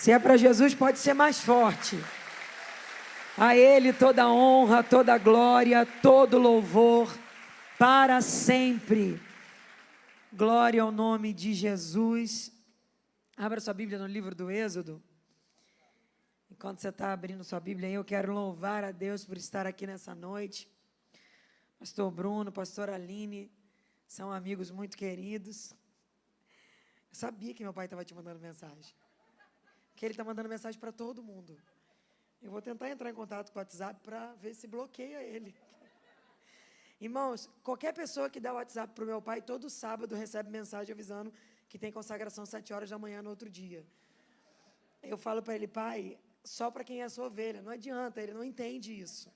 Se é para Jesus, pode ser mais forte. A Ele toda honra, toda glória, todo louvor, para sempre. Glória ao nome de Jesus. Abra sua Bíblia no livro do Êxodo. Enquanto você está abrindo sua Bíblia aí, eu quero louvar a Deus por estar aqui nessa noite. Pastor Bruno, Pastor Aline, são amigos muito queridos. Eu sabia que meu pai estava te mandando mensagem. Porque ele está mandando mensagem para todo mundo. Eu vou tentar entrar em contato com o WhatsApp para ver se bloqueia ele. Irmãos, qualquer pessoa que dá o WhatsApp para o meu pai, todo sábado recebe mensagem avisando que tem consagração 7 horas da manhã no outro dia. Eu falo para ele, pai, só para quem é sua ovelha. Não adianta, ele não entende isso.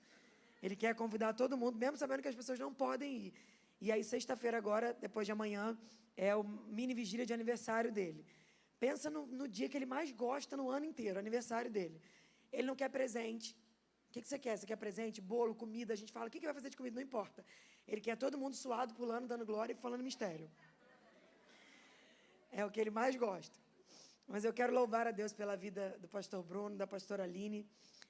Ele quer convidar todo mundo, mesmo sabendo que as pessoas não podem ir. E aí, sexta-feira agora, depois de amanhã, é o mini vigília de aniversário dele. Pensa no dia que ele mais gosta no ano inteiro, aniversário dele. Ele não quer presente. O que você quer? Você quer presente? Bolo, comida? A gente fala, o que vai fazer de comida? Não importa. Ele quer todo mundo suado, pulando, dando glória e falando mistério. É o que ele mais gosta. Mas eu quero louvar a Deus pela vida do pastor Bruno, da pastora Aline.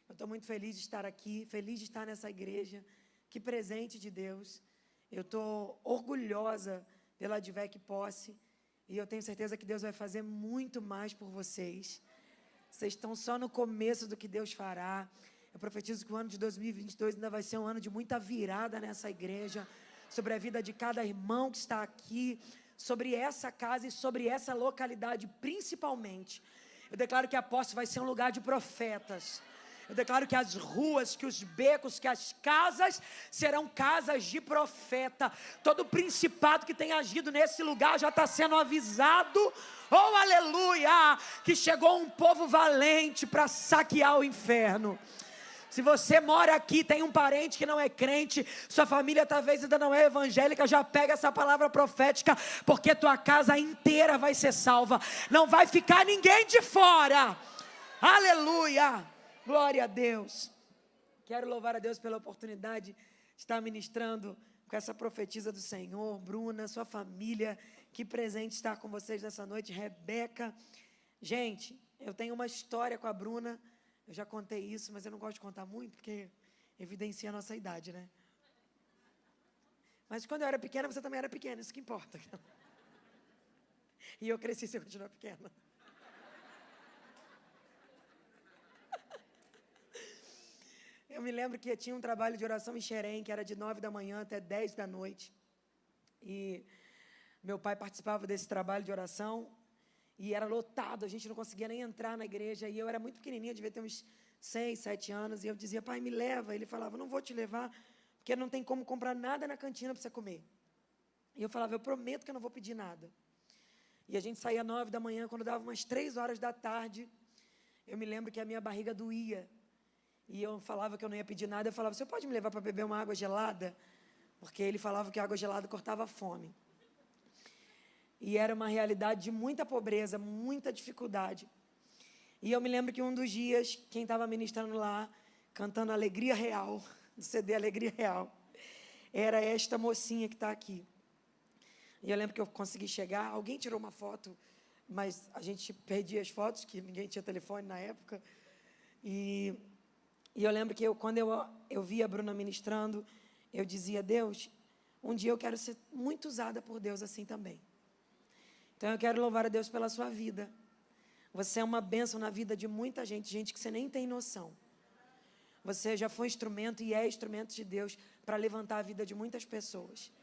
Eu estou muito feliz de estar aqui, feliz de estar nessa igreja. Que presente de Deus. Eu estou orgulhosa pela Advec Posse. E eu tenho certeza que Deus vai fazer muito mais por vocês. Vocês estão só no começo do que Deus fará. Eu profetizo que o ano de 2022 ainda vai ser um ano de muita virada nessa igreja. Sobre a vida de cada irmão que está aqui. Sobre essa casa e sobre essa localidade principalmente. Eu declaro que a Posse vai ser um lugar de profetas. Eu declaro que as ruas, que os becos, que as casas serão casas de profeta. Todo principado que tem agido nesse lugar já está sendo avisado. Oh, aleluia! Que chegou um povo valente para saquear o inferno. Se você mora aqui, tem um parente que não é crente, sua família talvez ainda não é evangélica, já pega essa palavra profética, porque tua casa inteira vai ser salva. Não vai ficar ninguém de fora. Aleluia! Glória a Deus. Quero louvar a Deus pela oportunidade de estar ministrando com essa profetisa do Senhor. Bruna, sua família, que presente estar com vocês nessa noite. Rebeca. Gente, eu tenho uma história com a Bruna. Eu já contei isso, mas eu não gosto de contar muito, porque evidencia a nossa idade, né? Mas quando eu era pequena, você também era pequena, isso que importa. E eu cresci sem continuar pequena. Eu me lembro que tinha um trabalho de oração em Xerém, que era de 9 da manhã até 10 da noite. E meu pai participava desse trabalho de oração. E era lotado, a gente não conseguia nem entrar na igreja. E eu era muito pequenininha, devia ter uns 6, 7 anos. E eu dizia, pai, me leva. Ele falava, não vou te levar, porque não tem como comprar nada na cantina para você comer. E eu falava, eu prometo que eu não vou pedir nada. E a gente saía 9 da manhã, quando dava umas 3 horas da tarde, eu me lembro que a minha barriga doía. E eu falava que eu não ia pedir nada. Eu falava, você pode me levar para beber uma água gelada? Porque ele falava que a água gelada cortava a fome. E era uma realidade de muita pobreza, muita dificuldade. E eu me lembro que um dos dias, quem estava ministrando lá, cantando Alegria Real, do CD Alegria Real, era esta mocinha que está aqui. E eu lembro que eu consegui chegar, alguém tirou uma foto, mas a gente perdia as fotos, que ninguém tinha telefone na época. E eu lembro que quando eu via a Bruna ministrando, eu dizia, Deus, um dia eu quero ser muito usada por Deus assim também. Então eu quero louvar a Deus pela sua vida. Você é uma bênção na vida de muita gente, gente que você nem tem noção. Você já foi instrumento e é instrumento de Deus para levantar a vida de muitas pessoas.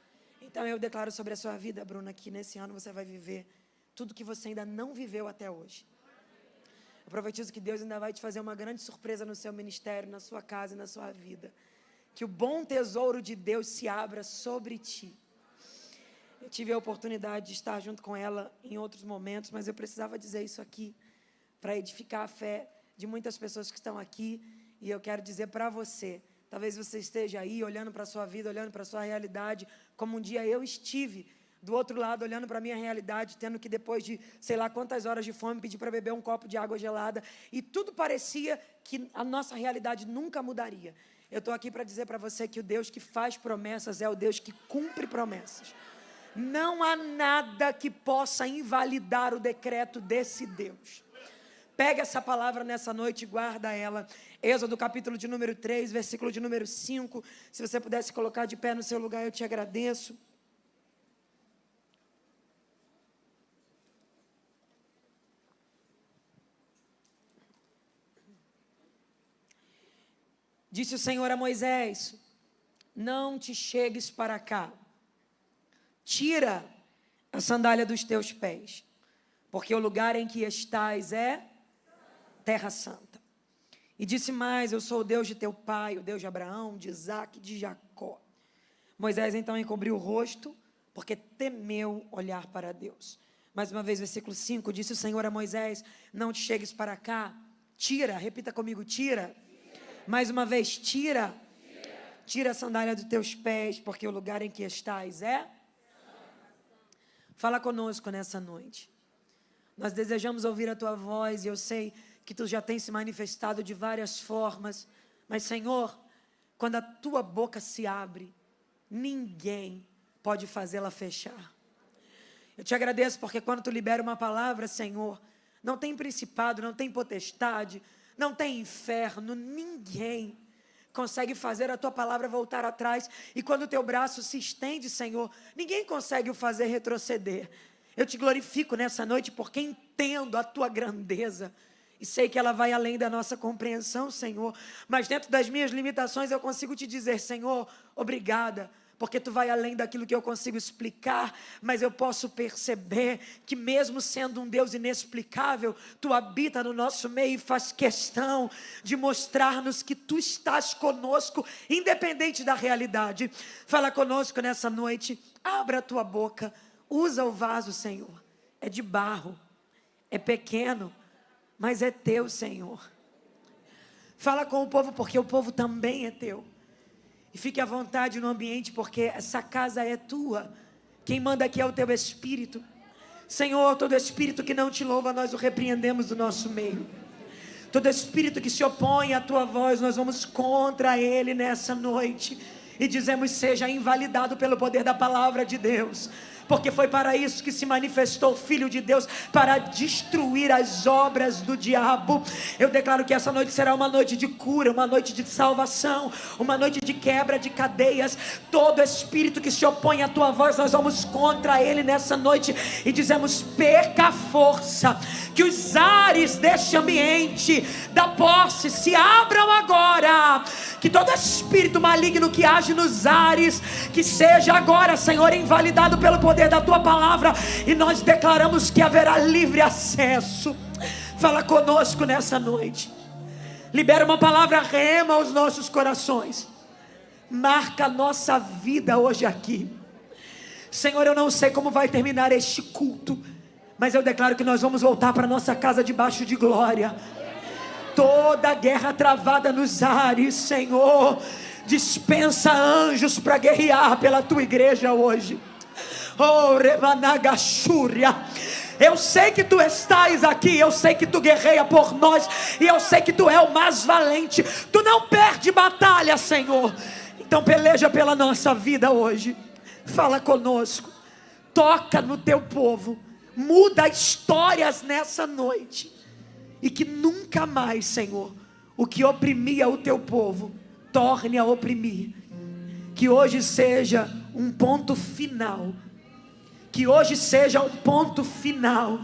Então eu declaro sobre a sua vida, Bruna, que nesse ano você vai viver tudo que você ainda não viveu até hoje. Eu profetizo que Deus ainda vai te fazer uma grande surpresa no seu ministério, na sua casa e na sua vida. Que o bom tesouro de Deus se abra sobre ti. Eu tive a oportunidade de estar junto com ela em outros momentos, mas eu precisava dizer isso aqui para edificar a fé de muitas pessoas que estão aqui. E eu quero dizer para você, talvez você esteja aí olhando para a sua vida, olhando para a sua realidade, como um dia eu estive do outro lado, olhando para a minha realidade, tendo que depois de sei lá quantas horas de fome, pedir para beber um copo de água gelada, e tudo parecia que a nossa realidade nunca mudaria. Eu estou aqui para dizer para você que o Deus que faz promessas é o Deus que cumpre promessas. Não há nada que possa invalidar o decreto desse Deus. Pega essa palavra nessa noite e guarda ela. Êxodo capítulo de número 3, versículo de número 5. Se você pudesse colocar de pé no seu lugar, eu te agradeço. Disse o Senhor a Moisés: não te chegues para cá. Tira a sandália dos teus pés, porque o lugar em que estás é terra santa. E disse mais: eu sou o Deus de teu pai, o Deus de Abraão, de Isaque e de Jacó. Moisés então encobriu o rosto, porque temeu olhar para Deus. Mais uma vez, versículo 5, disse o Senhor a Moisés: não te chegues para cá. Tira, repita comigo, tira. Mais uma vez, tira. Tira a sandália dos teus pés, porque o lugar em que estás é... Fala conosco nessa noite. Nós desejamos ouvir a tua voz, e eu sei que tu já tens se manifestado de várias formas, mas Senhor, quando a tua boca se abre, ninguém pode fazê-la fechar. Eu te agradeço porque quando tu libera uma palavra, Senhor, não tem principado, não tem potestade, não tem inferno, ninguém consegue fazer a tua palavra voltar atrás. E quando o teu braço se estende, Senhor, ninguém consegue o fazer retroceder. Eu te glorifico nessa noite porque entendo a tua grandeza e sei que ela vai além da nossa compreensão, Senhor. Mas dentro das minhas limitações eu consigo te dizer: Senhor, obrigada, porque tu vai além daquilo que eu consigo explicar, mas eu posso perceber que mesmo sendo um Deus inexplicável, tu habita no nosso meio e faz questão de mostrar-nos que tu estás conosco, independente da realidade. Fala conosco nessa noite, abra a tua boca, usa o vaso, Senhor. É de barro, é pequeno, mas é teu, Senhor. Fala com o povo, porque o povo também é teu. E fique à vontade no ambiente, porque essa casa é tua. Quem manda aqui é o teu Espírito. Senhor, todo espírito que não te louva, nós o repreendemos do nosso meio. Todo espírito que se opõe à tua voz, nós vamos contra ele nessa noite. E dizemos: seja invalidado pelo poder da palavra de Deus. Porque foi para isso que se manifestou o Filho de Deus, para destruir as obras do diabo. Eu declaro que essa noite será uma noite de cura, uma noite de salvação, uma noite de quebra de cadeias. Todo espírito que se opõe à tua voz, nós vamos contra ele nessa noite e dizemos: perca a força, que os ares deste ambiente da posse se abram agora, que todo espírito maligno que age nos ares, que seja agora, Senhor, invalidado pelo poder da tua palavra, e nós declaramos que haverá livre acesso. Fala conosco nessa noite, libera uma palavra rema aos nossos corações, marca a nossa vida hoje aqui. Senhor, eu não sei como vai terminar este culto, mas eu declaro que nós vamos voltar para nossa casa debaixo de glória. Toda guerra travada nos ares, Senhor, dispensa anjos para guerrear pela tua igreja hoje. Oh, Remanagachúria, eu sei que tu estás aqui, eu sei que tu guerreia por nós, e eu sei que tu é o mais valente. Tu não perde batalha, Senhor. Então peleja pela nossa vida hoje. Fala conosco, toca no teu povo, muda histórias nessa noite, e que nunca mais, Senhor, o que oprimia o teu povo torne a oprimir. Que hoje seja um ponto final. Que hoje seja um ponto final.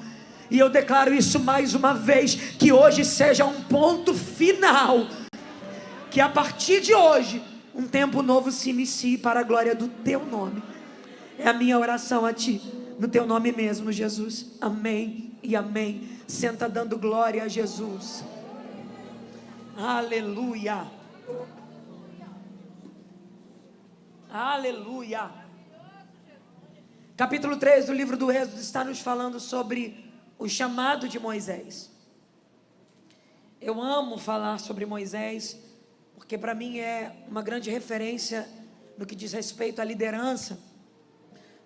E eu declaro isso mais uma vez, que hoje seja um ponto final. Que a partir de hoje, um tempo novo se inicie para a glória do teu nome. É a minha oração a ti, no teu nome mesmo, Jesus. Amém e amém. Senta dando glória a Jesus. Aleluia. Aleluia. Capítulo 3 do livro do Êxodo está nos falando sobre o chamado de Moisés. Eu amo falar sobre Moisés, porque para mim é uma grande referência no que diz respeito à liderança.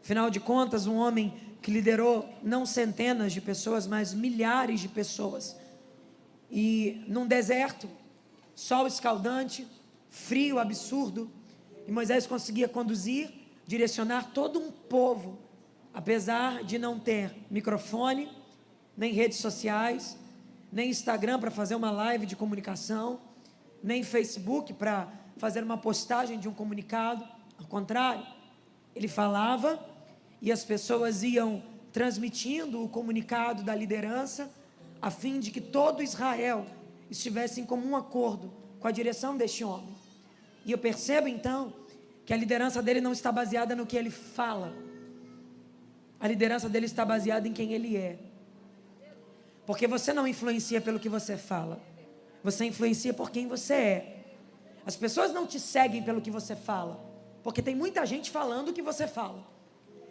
Afinal de contas, um homem que liderou não centenas de pessoas, mas milhares de pessoas. E num deserto, sol escaldante, frio absurdo, e Moisés conseguia conduzir, direcionar todo um povo, apesar de não ter microfone, nem redes sociais, nem Instagram para fazer uma live de comunicação, nem Facebook para fazer uma postagem de um comunicado. Ao contrário, ele falava e as pessoas iam transmitindo o comunicado da liderança, a fim de que todo Israel estivesse em comum acordo com a direção deste homem. E eu percebo então que a liderança dele não está baseada no que ele fala, a liderança dele está baseada em quem ele é. Porque você não influencia pelo que você fala, você influencia por quem você é. As pessoas não te seguem pelo que você fala, porque tem muita gente falando o que você fala.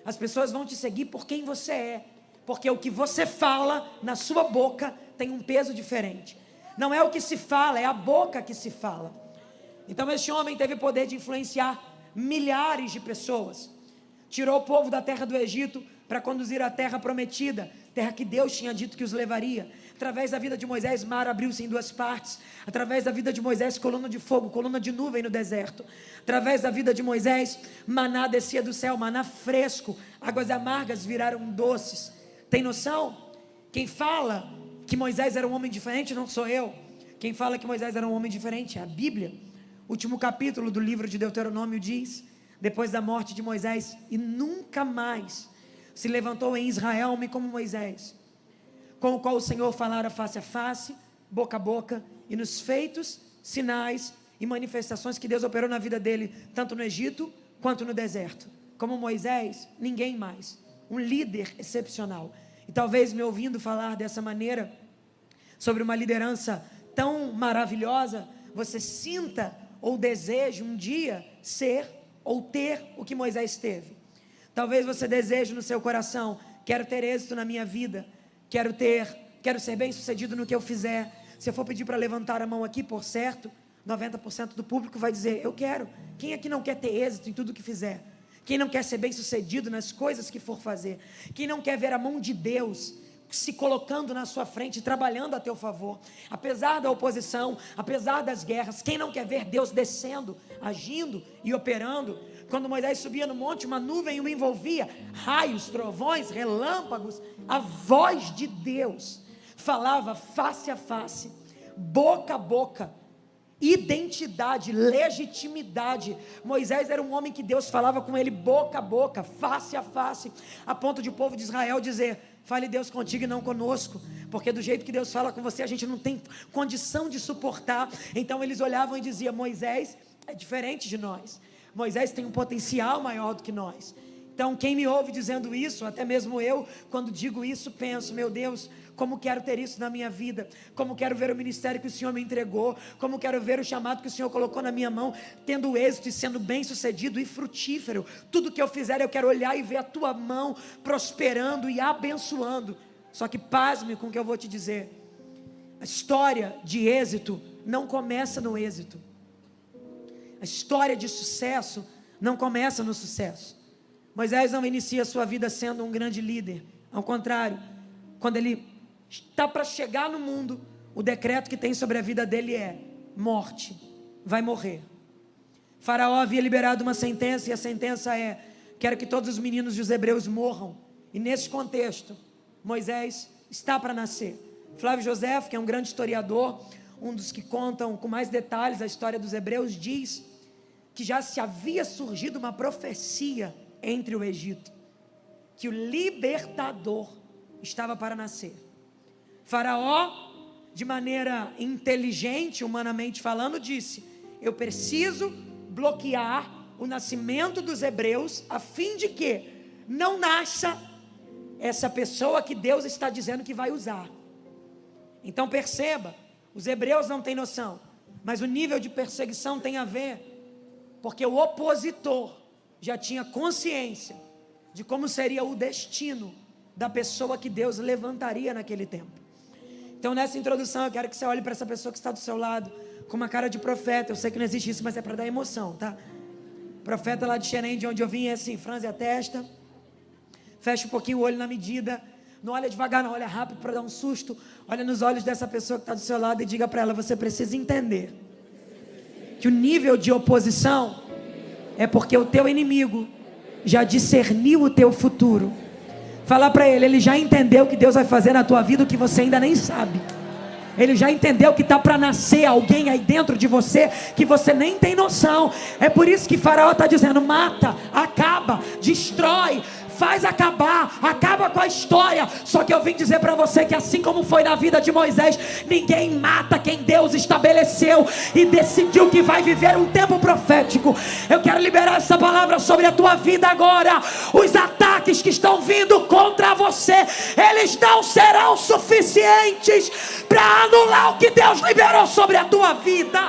As pessoas vão te seguir por quem você é, porque o que você fala na sua boca tem um peso diferente. Não é o que se fala, é a boca que se fala. Então este homem teve poder de influenciar milhares de pessoas. Tirou o povo da terra do Egito para conduzir à terra prometida, terra que Deus tinha dito que os levaria. Através da vida de Moisés, mar abriu-se em duas partes. Através da vida de Moisés, coluna de fogo, coluna de nuvem no deserto. Através da vida de Moisés, maná descia do céu, maná fresco. Águas amargas viraram doces. Tem noção? Quem fala que Moisés era um homem diferente não sou eu. Quem fala que Moisés era um homem diferente é a Bíblia. O último capítulo do livro de Deuteronômio diz: depois da morte de Moisés, e nunca mais se levantou em Israel homem como Moisés, com o qual o Senhor falara face a face, boca a boca, e nos feitos, sinais e manifestações que Deus operou na vida dele, tanto no Egito quanto no deserto. Como Moisés, ninguém mais. Um líder excepcional. E talvez me ouvindo falar dessa maneira, sobre uma liderança tão maravilhosa, você sinta ou deseje um dia ser ou ter o que Moisés teve. Talvez você deseje no seu coração: quero ter êxito na minha vida, quero ser bem sucedido no que eu fizer. Se eu for pedir para levantar a mão aqui, por certo, 90% do público vai dizer: eu quero. Quem aqui não quer ter êxito em tudo que fizer? Quem não quer ser bem sucedido nas coisas que for fazer? Quem não quer ver a mão de Deus se colocando na sua frente, trabalhando a teu favor, apesar da oposição, apesar das guerras? Quem não quer ver Deus descendo, agindo e operando? Quando Moisés subia no monte, uma nuvem o envolvia, raios, trovões, relâmpagos, a voz de Deus falava face a face, boca a boca, identidade, legitimidade. Moisés era um homem que Deus falava com ele boca a boca, face a face, a ponto de o povo de Israel dizer: fale Deus contigo e não conosco, porque do jeito que Deus fala com você, a gente não tem condição de suportar. Então eles olhavam e diziam: Moisés é diferente de nós, Moisés tem um potencial maior do que nós. Então quem me ouve dizendo isso, até mesmo eu, quando digo isso, penso: meu Deus, como quero ter isso na minha vida, como quero ver o ministério que o Senhor me entregou, como quero ver o chamado que o Senhor colocou na minha mão, tendo êxito e sendo bem sucedido e frutífero. Tudo que eu fizer, eu quero olhar e ver a tua mão prosperando e abençoando. Só que pasme com o que eu vou te dizer: a história de êxito não começa no êxito, a história de sucesso não começa no sucesso. Moisés não inicia a sua vida sendo um grande líder, ao contrário, quando ele está para chegar no mundo, o decreto que tem sobre a vida dele é morte, vai morrer. Faraó havia liberado uma sentença, e a sentença é: quero que todos os meninos dos hebreus morram. E nesse contexto, Moisés está para nascer. Flávio José, que é um grande historiador, um dos que contam com mais detalhes a história dos hebreus, diz que já se havia surgido uma profecia entre o Egito, que o libertador estava para nascer. Faraó, de maneira inteligente, humanamente falando, disse: eu preciso bloquear o nascimento dos hebreus, a fim de que não nasça essa pessoa que Deus está dizendo que vai usar. Então perceba, os hebreus não têm noção, mas o nível de perseguição tem a ver, porque o opositor já tinha consciência de como seria o destino da pessoa que Deus levantaria naquele tempo. Então nessa introdução eu quero que você olhe para essa pessoa que está do seu lado com uma cara de profeta. Eu sei que não existe isso, mas é para dar emoção, tá? Profeta lá de Xerém, de onde eu vim, é assim: franze a testa, fecha um pouquinho o olho na medida, não olha devagar, não, olha rápido para dar um susto. Olha nos olhos dessa pessoa que está do seu lado e diga para ela: você precisa entender que o nível de oposição é porque o teu inimigo já discerniu o teu futuro. Fala para ele: ele já entendeu que Deus vai fazer na tua vida o que você ainda nem sabe. Ele já entendeu que está para nascer alguém aí dentro de você que você nem tem noção. É por isso que Faraó está dizendo: mata, acaba, destrói, faz acabar, acaba com a história. Só que eu vim dizer para você que assim como foi na vida de Moisés, ninguém mata quem Deus estabeleceu e decidiu que vai viver um tempo profético. Eu quero liberar essa palavra sobre a tua vida agora. Os ataques que estão vindo contra você, eles não serão suficientes para anular o que Deus liberou sobre a tua vida.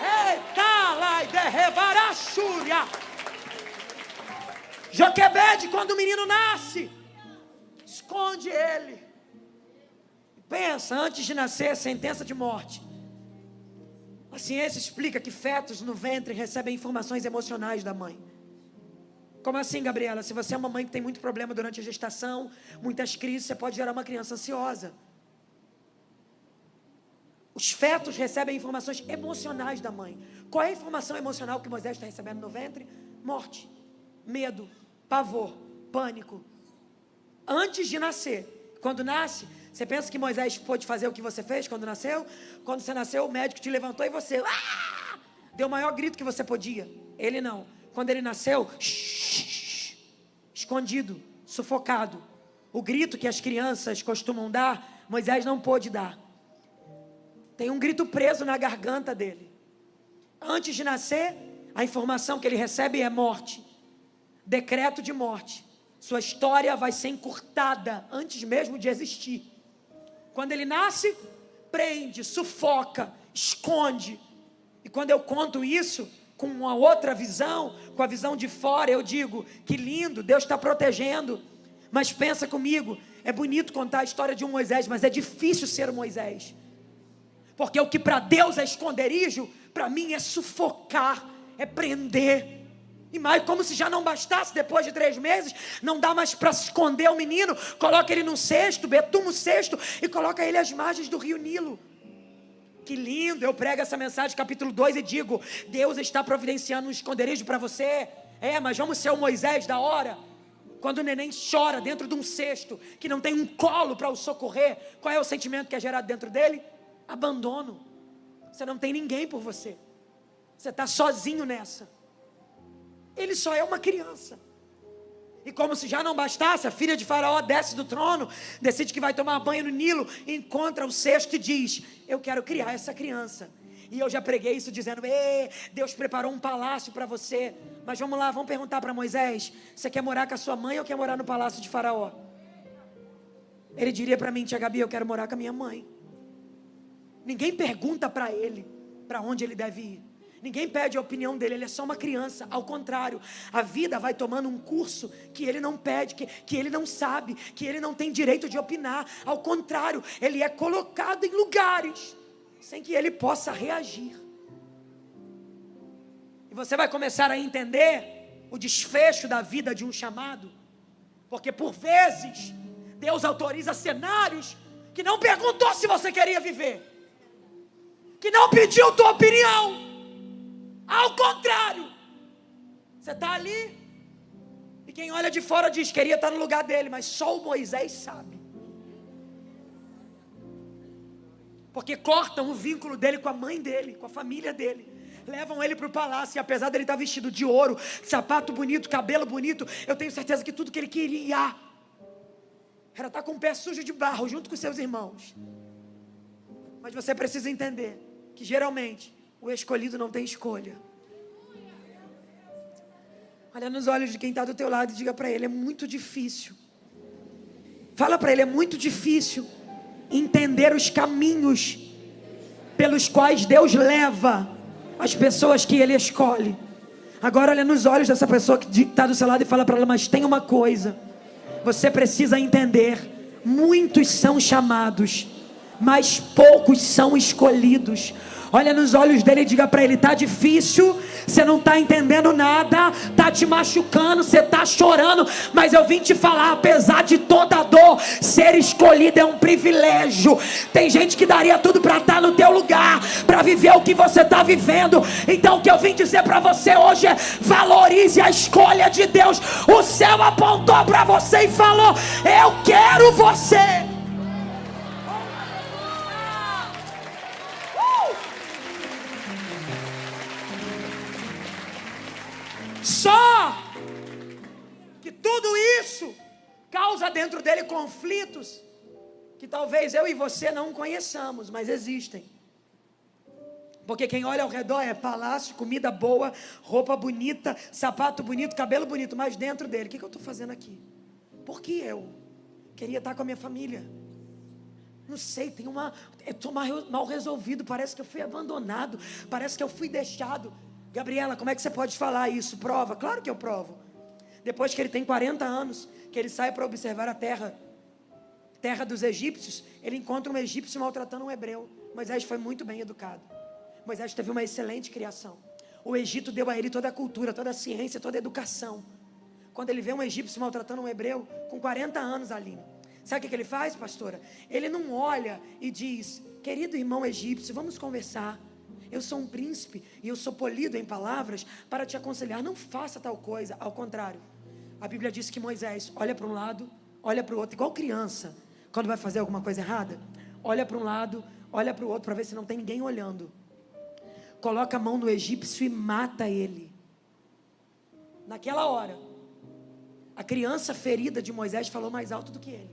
Eita, lá de rebarachúria. Joquebede, quando o menino nasce, esconde ele. Pensa, antes de nascer, sentença de morte. A ciência explica que fetos no ventre recebem informações emocionais da mãe. Como assim, Gabriela? Se você é uma mãe que tem muito problema durante a gestação, muitas crises, você pode gerar uma criança ansiosa. Os fetos recebem informações emocionais da mãe. Qual é a informação emocional que Moisés está recebendo no ventre? Morte, medo, pavor, pânico. Antes de nascer. Quando nasce, você pensa que Moisés pôde fazer o que você fez quando nasceu? Quando você nasceu, o médico te levantou e você deu o maior grito que você podia. Ele não. Quando ele nasceu, escondido, sufocado. O grito que as crianças costumam dar, Moisés não pôde dar. Tem um grito preso na garganta dele. Antes de nascer, a informação que ele recebe é morte. Decreto de morte. Sua história vai ser encurtada antes mesmo de existir. Quando ele nasce, prende, sufoca, esconde. E quando eu conto isso com uma outra visão, com a visão de fora, eu digo: que lindo, Deus está protegendo. Mas pensa comigo, é bonito contar a história de um Moisés, mas é difícil ser um Moisés. Porque o que para Deus é esconderijo, para mim é sufocar, é prender. E mais, como se já não bastasse, depois de 3 meses, não dá mais para esconder o menino, coloca ele num cesto, betuma o cesto e coloca ele às margens do rio Nilo. Que lindo, eu prego essa mensagem, capítulo 2, e digo: Deus está providenciando um esconderijo para você. Mas vamos ser o Moisés da hora. Quando o neném chora dentro de um cesto, que não tem um colo para o socorrer, qual é o sentimento que é gerado dentro dele? Abandono. Você não tem ninguém por você. Você está sozinho nessa. Ele só é uma criança. E como se já não bastasse, a filha de Faraó desce do trono, decide que vai tomar banho no Nilo, encontra o cesto e diz: eu quero criar essa criança. E eu já preguei isso dizendo: Deus preparou um palácio para você. Mas vamos lá, vamos perguntar para Moisés: você quer morar com a sua mãe ou quer morar no palácio de Faraó? Ele diria para mim: tia Gabi, eu quero morar com a minha mãe. Ninguém pergunta para ele para onde ele deve ir. Ninguém pede a opinião dele, ele é só uma criança. Ao contrário, a vida vai tomando um curso que ele não pede, que ele não sabe, que ele não tem direito de opinar. Ao contrário, ele é colocado em lugares sem que ele possa reagir. E você vai começar a entender o desfecho da vida de um chamado. Porque por vezes, Deus autoriza cenários que não perguntou se você queria viver, que não pediu tua opinião. Ao contrário, você está ali e quem olha de fora diz: queria estar no lugar dele, mas só o Moisés sabe. Porque cortam o vínculo dele com a mãe dele, com a família dele. Levam ele para o palácio e apesar dele estar vestido de ouro, sapato bonito, cabelo bonito, eu tenho certeza que tudo que ele queria era estar com o pé sujo de barro junto com seus irmãos. Mas você precisa entender que geralmente o escolhido não tem escolha. Olha nos olhos de quem está do teu lado e diga para ele: é muito difícil. Fala para ele: é muito difícil entender os caminhos pelos quais Deus leva as pessoas que Ele escolhe. Agora olha nos olhos dessa pessoa que está do seu lado e fala para ela: mas tem uma coisa, você precisa entender, muitos são chamados, mas poucos são escolhidos. Olha nos olhos dele e diga para ele: está difícil, você não está entendendo nada, está te machucando, você está chorando, mas eu vim te falar, apesar de toda a dor, ser escolhido é um privilégio. Tem gente que daria tudo para estar no teu lugar, para viver o que você está vivendo. Então o que eu vim dizer para você hoje é: valorize a escolha de Deus. O céu apontou para você e falou: eu quero você. causa dentro dele conflitos que talvez eu e você não conheçamos, mas existem. Porque quem olha ao redor é palácio, comida boa, roupa bonita, sapato bonito, cabelo bonito, mas dentro dele, o que eu estou fazendo aqui? Por que eu queria estar com a minha família? Não sei, eu estou mal resolvido, parece que eu fui abandonado, parece que eu fui deixado. Gabriela, como é que você pode falar isso? Prova. Claro que eu provo. Depois que ele tem 40 anos, que ele sai para observar a terra dos egípcios, ele encontra um egípcio maltratando um hebreu. Moisés foi muito bem educado. Moisés teve uma excelente criação. O Egito deu a ele toda a cultura, toda a ciência, toda a educação. Quando ele vê um egípcio maltratando um hebreu, com 40 anos, Aline, sabe o que ele faz, pastora? Ele não olha e diz: querido irmão egípcio, vamos conversar. Eu sou um príncipe e eu sou polido em palavras para te aconselhar. Não faça tal coisa. Ao contrário, a Bíblia diz que Moisés olha para um lado, olha para o outro, igual criança, quando vai fazer alguma coisa errada, olha para um lado, olha para o outro, para ver se não tem ninguém olhando. Coloca a mão no egípcio e mata ele. Naquela hora, a criança ferida de Moisés falou mais alto do que ele.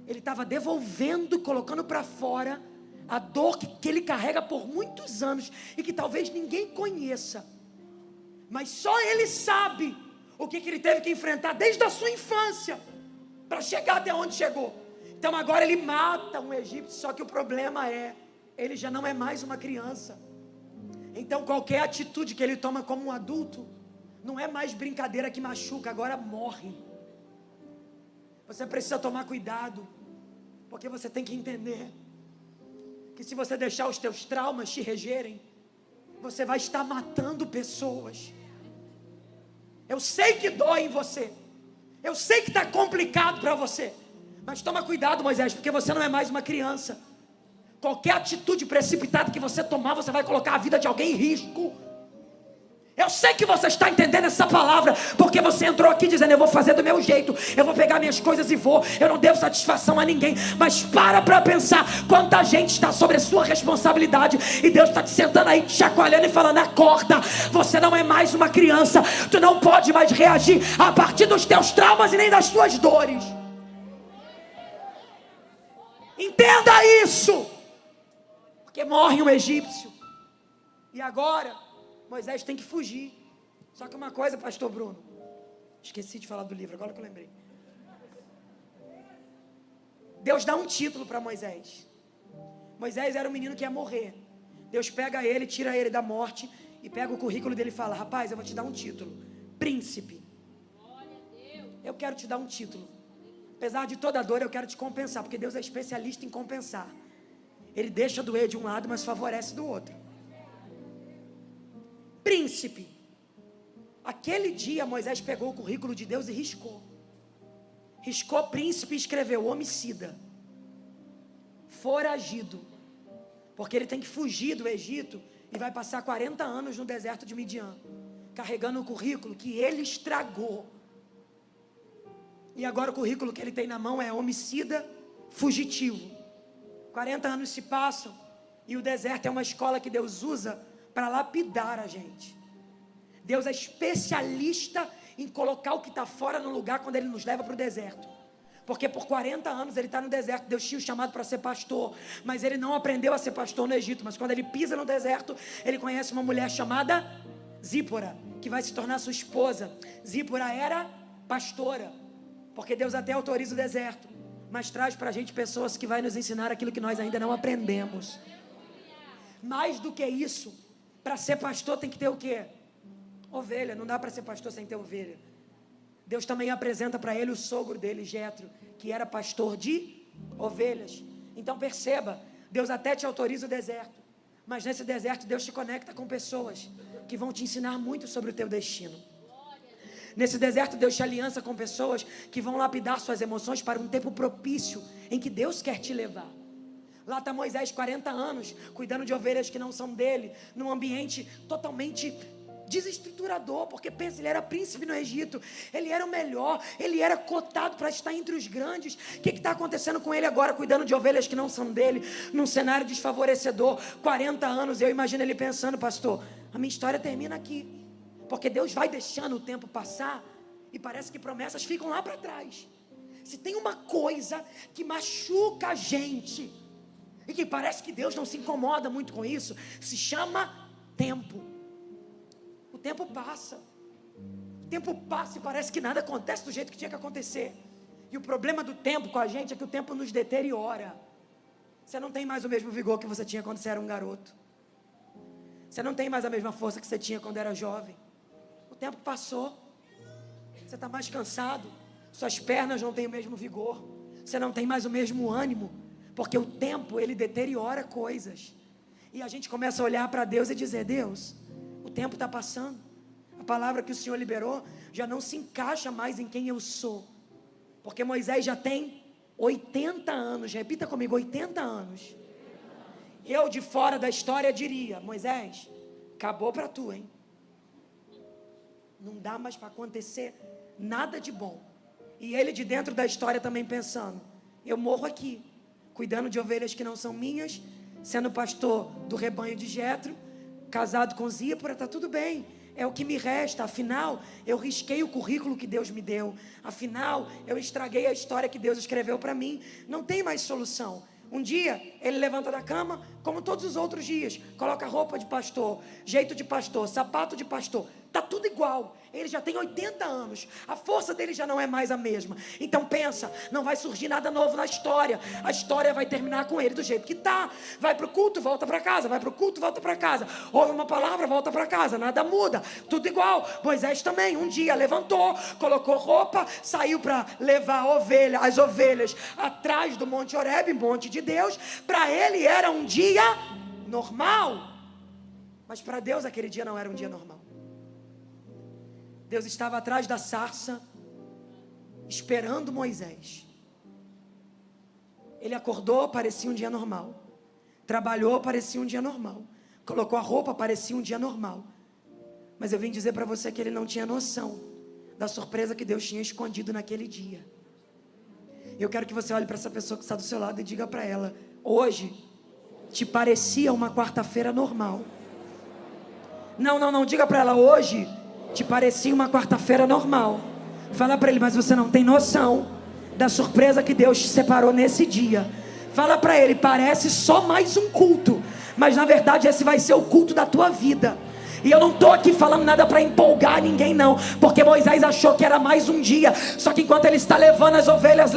Ele estava devolvendo, colocando para fora a dor que ele carrega por muitos anos e que talvez ninguém conheça, mas só ele sabe o que ele teve que enfrentar desde a sua infância para chegar até onde chegou. Então agora ele mata um egípcio, só que o problema é, ele já não é mais uma criança. Então qualquer atitude que ele toma como um adulto não é mais brincadeira que machuca, agora morre. Você precisa tomar cuidado, porque você tem que entender que se você deixar os teus traumas te regerem, você vai estar matando pessoas. Eu sei que dói em você, eu sei que está complicado para você, mas toma cuidado, Moisés, porque você não é mais uma criança. Qualquer atitude precipitada que você tomar, você vai colocar a vida de alguém em risco. Eu sei que você está entendendo essa palavra, porque você entrou aqui dizendo: eu vou fazer do meu jeito, eu vou pegar minhas coisas e vou, eu não devo satisfação a ninguém. Mas para pensar quanta gente está sobre a sua responsabilidade, e Deus está te sentando aí, te chacoalhando e falando: acorda, você não é mais uma criança, tu não pode mais reagir a partir dos teus traumas e nem das tuas dores. Entenda isso, porque morre um egípcio, e agora Moisés tem que fugir. Só que uma coisa, pastor Bruno, esqueci de falar do livro, agora que eu lembrei. Deus dá um título para Moisés. Moisés era um menino que ia morrer. Deus pega ele, tira ele da morte e pega o currículo dele e fala: rapaz, eu vou te dar um título, príncipe. Eu quero te dar um título. Apesar de toda a dor, eu quero te compensar, porque Deus é especialista em compensar. Ele deixa doer de um lado, mas favorece do outro. Príncipe. Aquele dia Moisés pegou o currículo de Deus e riscou príncipe e escreveu homicida, foragido, porque ele tem que fugir do Egito e vai passar 40 anos no deserto de Midian, carregando o currículo que ele estragou. E agora o currículo que ele tem na mão é homicida fugitivo. 40 anos se passam e o deserto é uma escola que Deus usa para lapidar a gente. Deus é especialista em colocar o que está fora no lugar quando Ele nos leva para o deserto. Porque por 40 anos ele está no deserto. Deus tinha o chamado para ser pastor, mas ele não aprendeu a ser pastor no Egito. Mas quando ele pisa no deserto, ele conhece uma mulher chamada Zípora, que vai se tornar sua esposa. Zípora era pastora, porque Deus até autoriza o deserto, mas traz para a gente pessoas que vai nos ensinar aquilo que nós ainda não aprendemos. Mais do que isso, para ser pastor tem que ter o quê? Ovelha. Não dá para ser pastor sem ter ovelha. Deus também apresenta para ele o sogro dele, Jetro, que era pastor de ovelhas. Então perceba, Deus até te autoriza o deserto, mas nesse deserto Deus te conecta com pessoas que vão te ensinar muito sobre o teu destino. Nesse deserto Deus te aliança com pessoas que vão lapidar suas emoções para um tempo propício em que Deus quer te levar. Lá está Moisés, 40 anos, cuidando de ovelhas que não são dele, num ambiente totalmente desestruturador, porque pensa, ele era príncipe no Egito, ele era o melhor, ele era cotado para estar entre os grandes. O que está acontecendo com ele agora, cuidando de ovelhas que não são dele, num cenário desfavorecedor, 40 anos, eu imagino ele pensando: pastor, a minha história termina aqui, porque Deus vai deixando o tempo passar, e parece que promessas ficam lá para trás. Se tem uma coisa que machuca a gente, e que parece que Deus não se incomoda muito com isso, se chama tempo. O tempo passa. O tempo passa e parece que nada acontece do jeito que tinha que acontecer. E o problema do tempo com a gente é que o tempo nos deteriora. Você não tem mais o mesmo vigor que você tinha quando você era um garoto. Você não tem mais a mesma força que você tinha quando era jovem. O tempo passou. Você está mais cansado. Suas pernas não têm o mesmo vigor. Você não tem mais o mesmo ânimo. Porque o tempo, ele deteriora coisas. E a gente começa a olhar para Deus e dizer: Deus, o tempo está passando. A palavra que o Senhor liberou já não se encaixa mais em quem eu sou. Porque Moisés já tem 80 anos. Repita comigo, 80 anos. Eu de fora da história diria: Moisés, acabou para tu, hein? Não dá mais para acontecer nada de bom. E ele de dentro da história também pensando: eu morro aqui, cuidando de ovelhas que não são minhas, sendo pastor do rebanho de Jetro, casado com Zípora, está tudo bem, é o que me resta. Afinal, eu risquei o currículo que Deus me deu. Afinal, eu estraguei a história que Deus escreveu para mim. Não tem mais solução. Um dia, ele levanta da cama, como todos os outros dias, coloca roupa de pastor, jeito de pastor, sapato de pastor, está tudo igual. Ele já tem 80 anos, a força dele já não é mais a mesma. Então pensa, não vai surgir nada novo na história. A história vai terminar com ele do jeito que está. Vai para o culto, volta para casa. Vai para o culto, volta para casa. Ouve uma palavra, volta para casa. Nada muda, tudo igual. Moisés também, um dia levantou, colocou roupa, saiu para levar as ovelhas atrás do Monte Horebe, monte de Deus. Para ele era um dia normal, mas para Deus aquele dia não era um dia normal. Deus estava atrás da sarça, esperando Moisés. Ele acordou, parecia um dia normal. Trabalhou, parecia um dia normal. Colocou a roupa, parecia um dia normal. Mas eu vim dizer para você que ele não tinha noção da surpresa que Deus tinha escondido naquele dia. Eu quero que você olhe para essa pessoa que está do seu lado e diga para ela: hoje te parecia uma quarta-feira normal. Não, diga para ela: hoje te parecia uma quarta-feira normal. Fala para ele: mas você não tem noção da surpresa que Deus te separou nesse dia. Fala para ele: parece só mais um culto, mas na verdade esse vai ser o culto da tua vida. E eu não estou aqui falando nada para empolgar ninguém não, porque Moisés achou que era mais um dia. Só que enquanto ele está levando as ovelhas,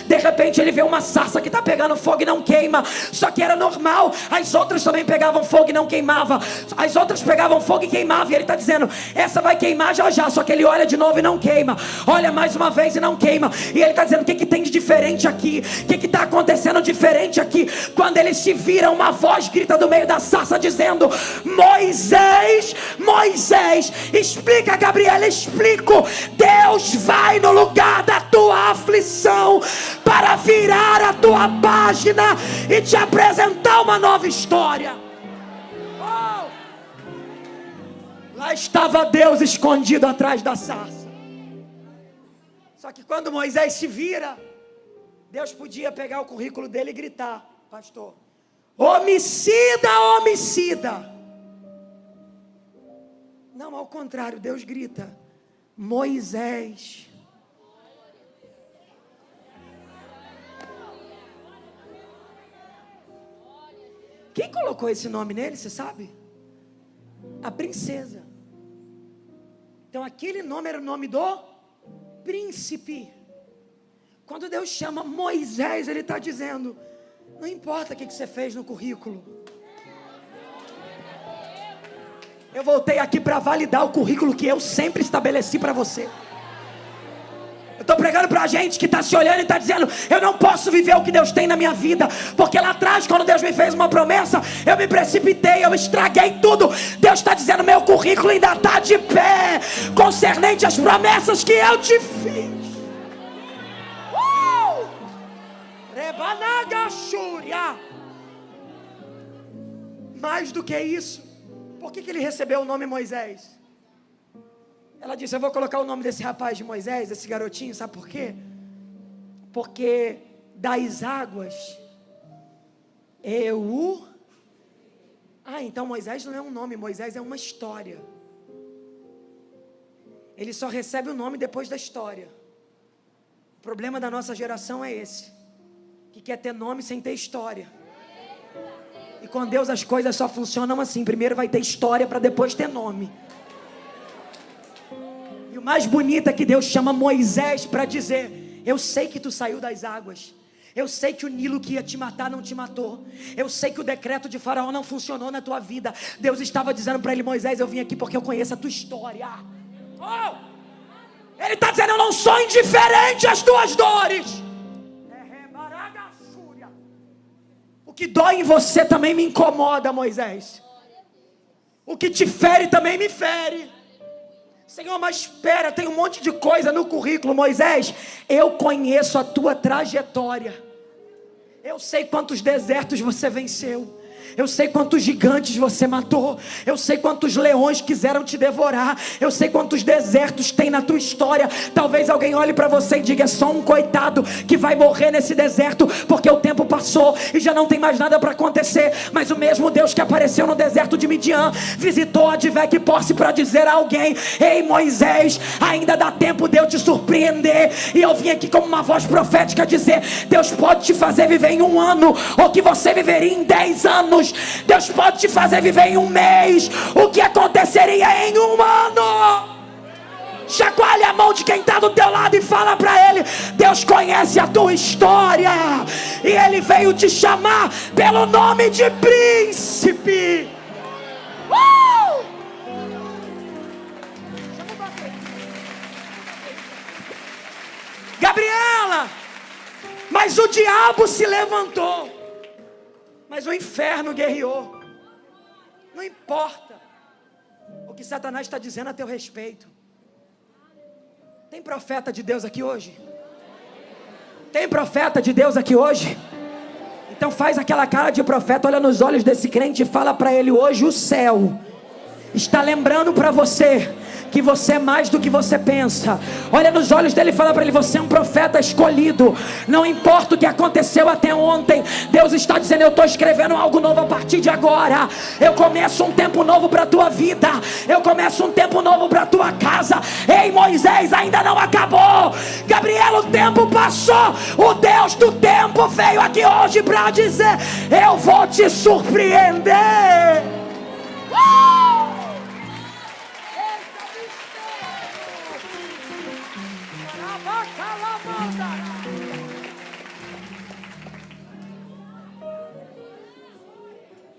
de repente ele vê uma sarça que está pegando fogo e não queima. Só que era normal, as outras também pegavam fogo e não queimava. As outras pegavam fogo e queimavam. E ele está dizendo: essa vai queimar já já. Só que ele olha de novo e não queima. Olha mais uma vez e não queima. E ele está dizendo: o que tem de diferente aqui? O que está acontecendo diferente aqui? Quando ele se vira, uma voz grita do meio da sarça dizendo: Moisés, explica, Gabriela, explico. Deus vai no lugar da tua aflição para virar a tua página e te apresentar uma nova história. Oh! Lá estava Deus escondido atrás da sarça. Só que quando Moisés se vira, Deus podia pegar o currículo dele e gritar: pastor, homicida, homicida. Não, ao contrário, Deus grita: Moisés. Quem colocou esse nome nele, você sabe? A princesa. Então aquele nome era o nome do príncipe. Quando Deus chama Moisés, Ele está dizendo: não importa o que você fez no currículo. Eu voltei aqui para validar o currículo que eu sempre estabeleci para você. Eu estou pregando para a gente que está se olhando e está dizendo: eu não posso viver o que Deus tem na minha vida, porque lá atrás, quando Deus me fez uma promessa, eu me precipitei, eu estraguei tudo. Deus está dizendo: meu currículo ainda está de pé, concernente às promessas que eu te fiz. Rebanagashúria. Mais do que isso, por que ele recebeu o nome Moisés? Ela disse: eu vou colocar o nome desse rapaz de Moisés, desse garotinho, sabe por quê? Porque das águas então Moisés não é um nome, Moisés é uma história. ele só recebe o nome depois da história. O problema da nossa geração é esse, que quer ter nome sem ter história. E com Deus as coisas só funcionam assim: primeiro vai ter história para depois ter nome. E o mais bonito é que Deus chama Moisés para dizer: eu sei que tu saiu das águas, eu sei que o Nilo que ia te matar não te matou, eu sei que o decreto de Faraó não funcionou na tua vida. Deus estava dizendo para ele: Moisés, eu vim aqui porque eu conheço a tua história. Ele está dizendo: eu não sou indiferente às tuas dores. O que dói em você também me incomoda, Moisés. O que te fere também me fere. Senhor, mas espera, tem um monte de coisa no currículo. Moisés, eu conheço a tua trajetória. Eu sei quantos desertos você venceu. Eu sei quantos gigantes você matou. Eu sei quantos leões quiseram te devorar. Eu sei quantos desertos tem na tua história. Talvez alguém olhe para você e diga: é só um coitado que vai morrer nesse deserto, porque o tempo passou e já não tem mais nada para acontecer. Mas o mesmo Deus que apareceu no deserto de Midian visitou a Advec Posse para dizer a alguém: ei Moisés, ainda dá tempo de eu te surpreender. E eu vim aqui como uma voz profética dizer: Deus pode te fazer viver em um ano o que você viveria em 10 anos. Deus pode te fazer viver em um mês o que aconteceria em um ano. Chacoalhe a mão de quem está do teu lado e fala para ele: Deus conhece a tua história e Ele veio te chamar pelo nome de príncipe. Gabriela, mas o diabo se levantou, mas o inferno guerreou. Não importa o que Satanás está dizendo a teu respeito. Tem profeta de Deus aqui hoje? Tem profeta de Deus aqui hoje? Então faz aquela cara de profeta, olha nos olhos desse crente e fala para ele: hoje o céu está lembrando para você que você é mais do que você pensa. Olha nos olhos dele e fala para ele: você é um profeta escolhido. Não importa o que aconteceu até ontem, Deus está dizendo: eu estou escrevendo algo novo a partir de agora. Eu começo um tempo novo para a tua vida. Eu começo um tempo novo para a tua casa. Ei Moisés, ainda não acabou. Gabriela, o tempo passou. O Deus do tempo veio aqui hoje para dizer: eu vou te surpreender.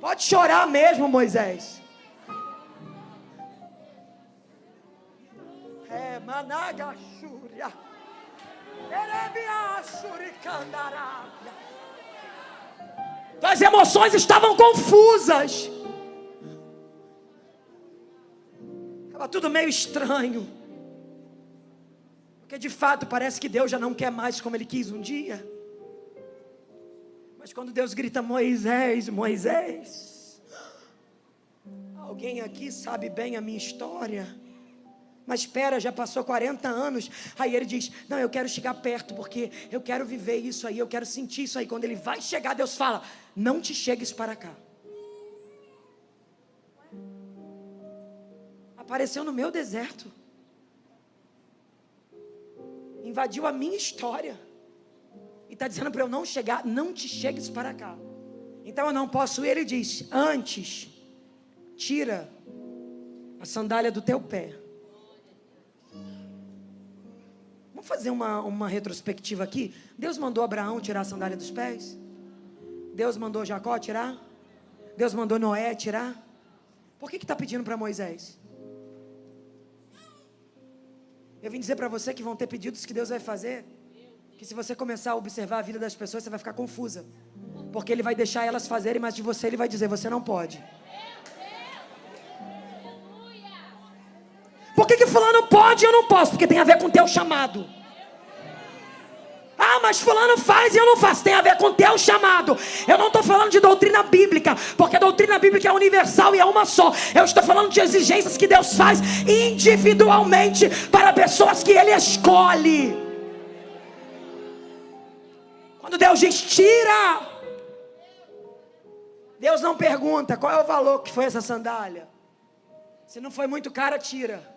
Pode chorar mesmo, Moisés. As emoções estavam confusas. Estava tudo meio estranho. Porque de fato parece que Deus já não quer mais como Ele quis um dia. Mas quando Deus grita: Moisés, Moisés, alguém aqui sabe bem a minha história. Mas espera, já passou 40 anos. Aí ele diz: não, eu quero chegar perto, porque eu quero viver isso aí, eu quero sentir isso aí. Quando ele vai chegar, Deus fala: não te chegues para cá. Apareceu no meu deserto, invadiu a minha história e está dizendo para eu não chegar. Não te chegues para cá. Então eu não posso ir. Ele diz: antes, tira a sandália do teu pé. Vamos fazer uma retrospectiva aqui. Deus mandou Abraão tirar a sandália dos pés? Deus mandou Jacó tirar? Deus mandou Noé tirar? Por que está pedindo para Moisés? Eu vim dizer para você que vão ter pedidos que Deus vai fazer, que se você começar a observar a vida das pessoas, você vai ficar confusa, porque Ele vai deixar elas fazerem, mas de você Ele vai dizer: você não pode. Por que fulano pode e eu não posso? Porque tem a ver com o teu chamado. Ah, mas fulano faz e eu não faço. Tem a ver com o teu chamado. Eu não estou falando de doutrina bíblica, porque a doutrina bíblica é universal e é uma só. Eu estou falando de exigências que Deus faz individualmente para pessoas que Ele escolhe. Quando Deus diz tira, Deus não pergunta qual é o valor que foi essa sandália. Se não foi muito cara, tira.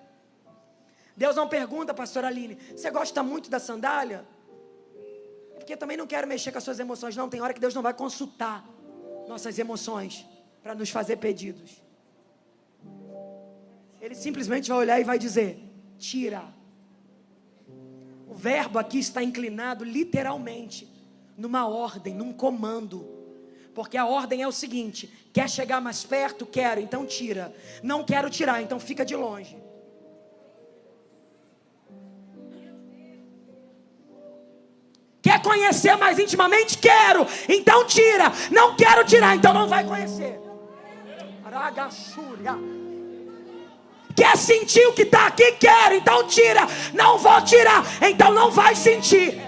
Deus não pergunta, pastora Aline, você gosta muito da sandália? Porque eu também não quero mexer com as suas emoções. Não, tem hora que Deus não vai consultar nossas emoções para nos fazer pedidos. Ele simplesmente vai olhar e vai dizer, tira. O verbo aqui está inclinado literalmente numa ordem, num comando. Porque a ordem é o seguinte, quer chegar mais perto? Quero, então tira. Não quero tirar, então fica de longe. Quer conhecer mais intimamente? Quero, então tira. Não quero tirar, então não vai conhecer. Quer sentir o que está aqui? Quero, então tira. Não vou tirar, então não vai sentir.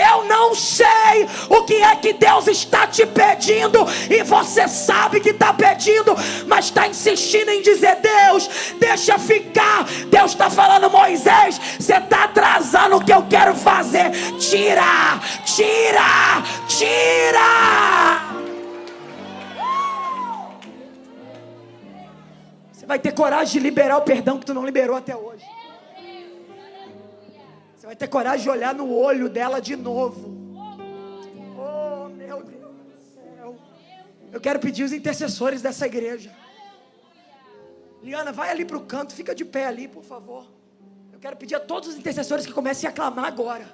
Eu não sei o que é que Deus está te pedindo, e você sabe que está pedindo, mas está insistindo em dizer, Deus, deixa ficar. Deus está falando, Moisés, você está atrasando o que eu quero fazer. Tira, tira, tira. Você vai ter coragem de liberar o perdão que tu não liberou até hoje. Vai ter coragem de olhar no olho dela de novo. Oh, meu Deus do céu. Eu quero pedir os intercessores dessa igreja. Liana, vai ali para o canto, fica de pé ali, por favor. Eu quero pedir a todos os intercessores que comecem a clamar agora.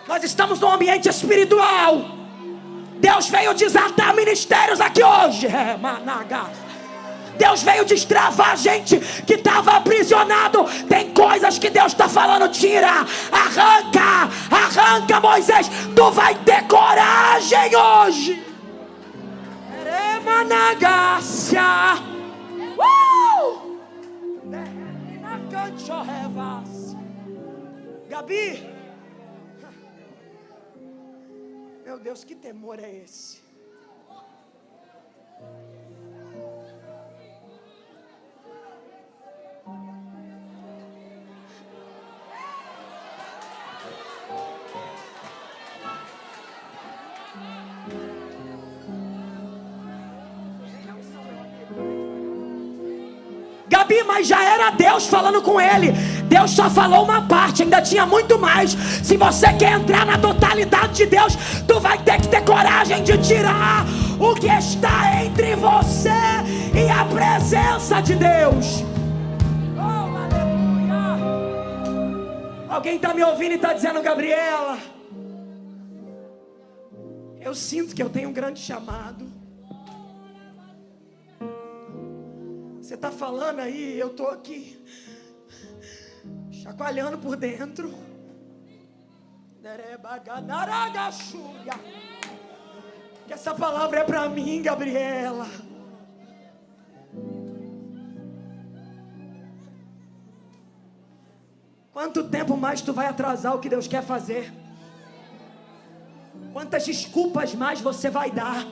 Nós estamos num ambiente espiritual. Deus veio desatar ministérios aqui hoje. Deus veio destravar gente que estava aprisionado. Tem coisas que Deus está falando, tira, arranca, arranca, Moisés. Tu vai ter coragem hoje. Gabi, meu Deus, que temor é esse? Gabi, mas já era Deus falando com ele. Deus só falou uma parte, ainda tinha muito mais. Se você quer entrar na totalidade de Deus, tu vai ter que ter coragem de tirar o que está entre você e a presença de Deus. Oh, aleluia. Alguém está me ouvindo e está dizendo, Gabriela, eu sinto que eu tenho um grande chamado. Você está falando aí, eu estou aqui chacoalhando por dentro. Que essa palavra é para mim, Gabriela. Quanto tempo mais tu vai atrasar o que Deus quer fazer? Quantas desculpas mais você vai dar?